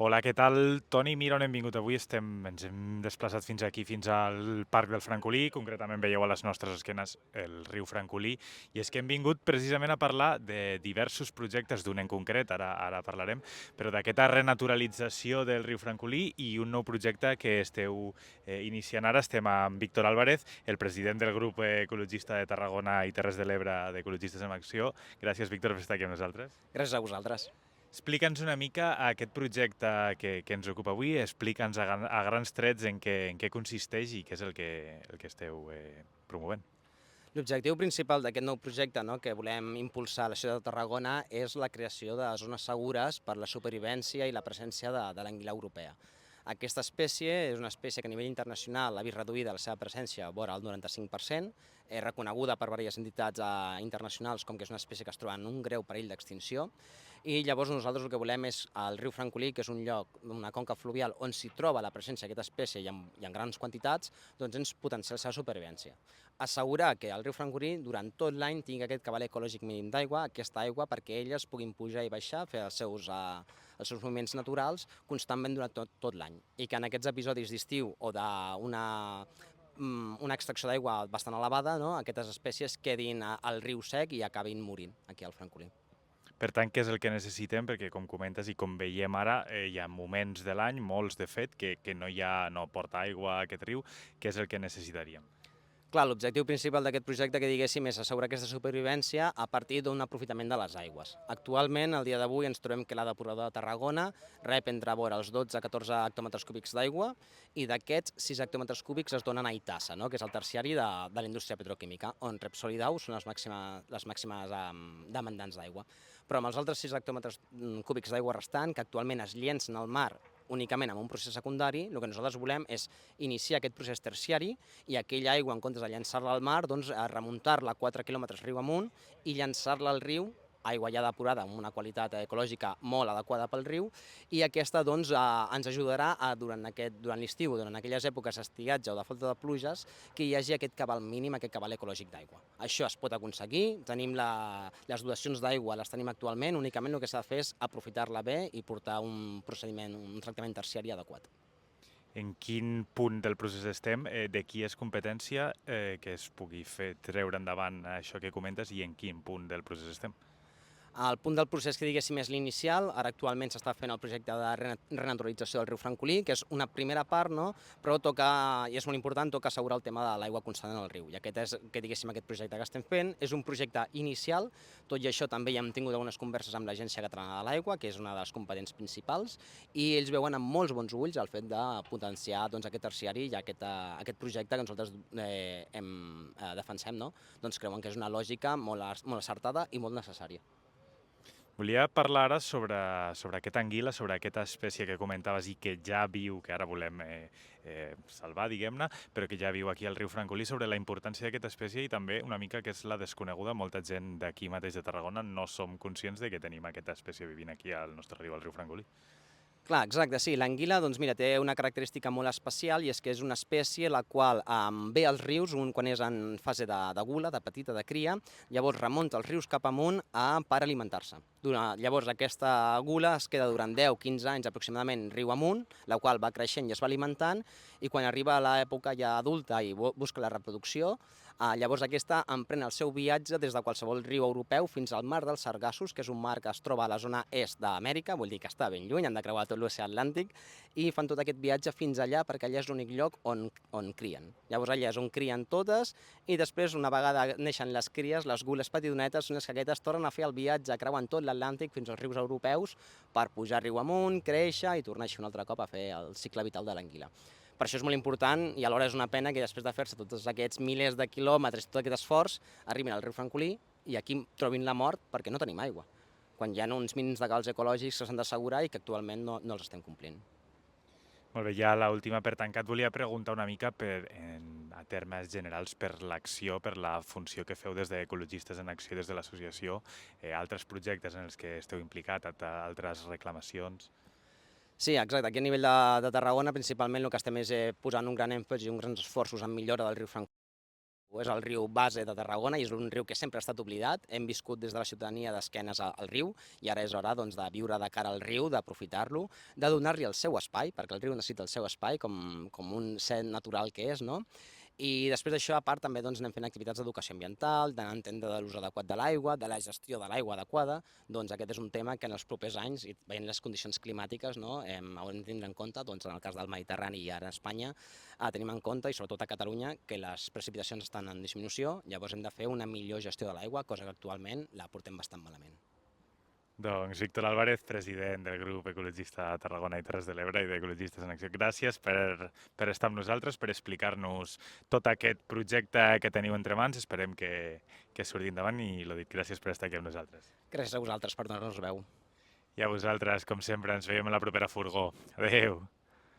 Hola, què tal? Toni, mira on hem vingut avui. Ens hem desplaçat fins aquí, fins al Parc del Francolí. Concretament veieu a les nostres esquenes el riu Francolí. I és que hem vingut precisament a parlar de diversos projectes, d'un en concret, ara parlarem, però d'aquesta renaturalització del riu Francolí i un nou projecte que esteu iniciant ara. Estem amb Víctor Álvarez, el president del grup ecologista de Tarragona i Terres de l'Ebre d'Ecologistes en Acció. Gràcies, Víctor, per estar aquí amb nosaltres. Gràcies a vosaltres. Explica'ns una mica aquest projecte que ens ocupa avui, explica'ns a grans trets en què consisteix i què és el que esteu promovent. L'objectiu principal d'aquest nou projecte que volem impulsar a la ciutat de Tarragona és la creació de zones segures per la supervivència i la presència de l'anguila europea. Aquesta espècie és una espècie que a nivell internacional ha vist reduïda la seva presència vora el 95%, és reconeguda per diverses entitats internacionals com que és una espècie que es troba en un greu perill d'extinció, i llavors nosaltres el que volem és el riu Francolí, que és un lloc, una conca fluvial on s'hi troba la presència d'aquesta espècie i en grans quantitats, doncs ens potenciar la seva supervivència. Assegurar que el riu Francolí durant tot l'any tingui aquest cabal ecològic mínim d'aigua, aquesta aigua perquè elles puguin pujar i baixar, fer els seus moviments naturals constantment durant tot l'any. I que en aquests episodis d'estiu o una extracció d'aigua bastant elevada, aquestes espècies quedin al riu sec i acabin morint aquí al Francolí. Per tant, què és el que necessitem? Perquè, com comentes i com veiem ara, hi ha moments de l'any, molts de fet, que no porta aigua a aquest riu. Què és el que necessitaríem? Clar, l'objectiu principal d'aquest projecte, que diguéssim, és assegurar aquesta supervivència a partir d'un aprofitament de les aigües. Actualment, al dia d'avui, ens trobem que la depuradora de Tarragona rep entre vora els 12 a 14 hectòmetres cúbics d'aigua i d'aquests 6 hectòmetres cúbics es donen a Itasa, que és el terciari de la indústria petroquímica, on Repsol i Dow són les màximes demandants d'aigua. Però amb els altres 6 hectòmetres cúbics d'aigua restant, que actualment es llencen al mar únicament amb un procés secundari, el que nosaltres volem és iniciar aquest procés terciari i aquella aigua, en comptes de llançar-la al mar, doncs remuntar-la 4 quilòmetres riu amunt i llançar-la al riu, aigua ja depurada amb una qualitat ecològica molt adequada pel riu, i aquesta doncs, ens ajudarà durant l'estiu, durant aquelles èpoques d'estiatge o de falta de pluges, que hi hagi aquest cabal mínim, aquest cabal ecològic d'aigua. Això es pot aconseguir, tenim les dotacions d'aigua, les tenim actualment, únicament el que s'ha de fer és aprofitar-la bé i portar un tractament terciari adequat. En quin punt del procés estem? De qui és competència que es pugui treure endavant això que comentes i en quin punt del procés estem? El punt del procés que diguéssim és l'inicial. Ara actualment s'està fent el projecte de renaturalització del riu Francolí, que és una primera part, però toca, i és molt important, toca assegurar el tema de l'aigua constant en el riu. I aquest és, que diguéssim, aquest projecte que estem fent. És un projecte inicial, tot i això també ja hem tingut algunes converses amb l'Agència Catalana de l'Aigua, que és una de les competents principals, i ells veuen amb molts bons ulls el fet de potenciar aquest terciari i aquest projecte que nosaltres defensem, doncs creuen que és una lògica molt acertada i molt necessària. Volia parlar ara sobre aquesta anguila, sobre aquesta espècie que comentaves i que ja viu, que ara volem salvar, diguem-ne, però que ja viu aquí al riu Francolí, sobre la importància d'aquesta espècie i també una mica que és la desconeguda. Molta gent d'aquí mateix de Tarragona no som conscients de que tenim aquesta espècie vivint aquí al nostre riu, al riu Francolí. Clar, exacte, sí. L'anguila, doncs mira, té una característica molt especial i és que és una espècie la qual ve als rius quan és en fase de gula, de petita, de cria, llavors remunta els rius cap amunt per alimentar-se. Llavors aquesta gula es queda durant 10-15 anys aproximadament riu amunt, la qual va creixent i es va alimentant, i quan arriba a l'època ja adulta i busca la reproducció, llavors aquesta emprèn el seu viatge des de qualsevol riu europeu fins al mar dels Sargassos, que és un mar que es troba a la zona est d'Amèrica, vull dir que està ben lluny, han de creuar tot l'oceà Atlàntic, i fan tot aquest viatge fins allà perquè allà és l'únic lloc on crien. Llavors allà és on crien totes i després, una vegada neixen les cries, les gules petitonetes són les que aquestes tornen a fer el viatge creuant tot l'Atlàntic fins als rius europeus per pujar riu amunt, créixer i tornar així un altre cop a fer el cicle vital de l'anguila. Per això és molt important i alhora és una pena que després de fer-se tots aquests milers de quilòmetres, tot aquest esforç, arribin al riu Francolí i aquí trobin la mort perquè no tenim aigua, quan hi ha uns mínims de cabals ecològics que s'han d'assegurar i que actualment no els estem complint. Molt bé, ja l'última per tancar, et volia preguntar una mica a termes generals per l'acció, per la funció que feu des d'Ecologistes en Acció, des de l'associació, altres projectes en els que esteu implicat, altres reclamacions. Sí, exacte. Aquí a nivell de Tarragona, principalment el que estem és posant un gran èmfasi i uns grans esforços en millora del riu Francolí. És el riu base de Tarragona i és un riu que sempre ha estat oblidat. Hem viscut des de la ciutadania d'esquenes al riu i ara és hora doncs, de viure de cara al riu, d'aprofitar-lo, de donar-li el seu espai, perquè el riu necessita el seu espai com un ser natural que és, no? I després d'això, a part, també doncs, anem fent activitats d'educació ambiental, d'entendre de l'ús adequat de l'aigua, de la gestió de l'aigua adequada. Doncs aquest és un tema que en els propers anys, i veient les condicions climàtiques, no, haurem de tindre en compte, doncs, en el cas del Mediterrani i ara a Espanya, tenim en compte, i sobretot a Catalunya, que les precipitacions estan en disminució, llavors hem de fer una millor gestió de l'aigua, cosa que actualment la portem bastant malament. Doncs Víctor Álvarez, president del grup ecologista Tarragona i Terres de l'Ebre i d'Ecologistes en Acció. Gràcies per estar amb nosaltres, per explicar-nos tot aquest projecte que teniu entre mans. Esperem que surti endavant i, l'ho dit, gràcies per estar aquí amb nosaltres. Gràcies a vosaltres per donar-nos veu. I a vosaltres, com sempre, ens veiem a la propera furgó. Adéu!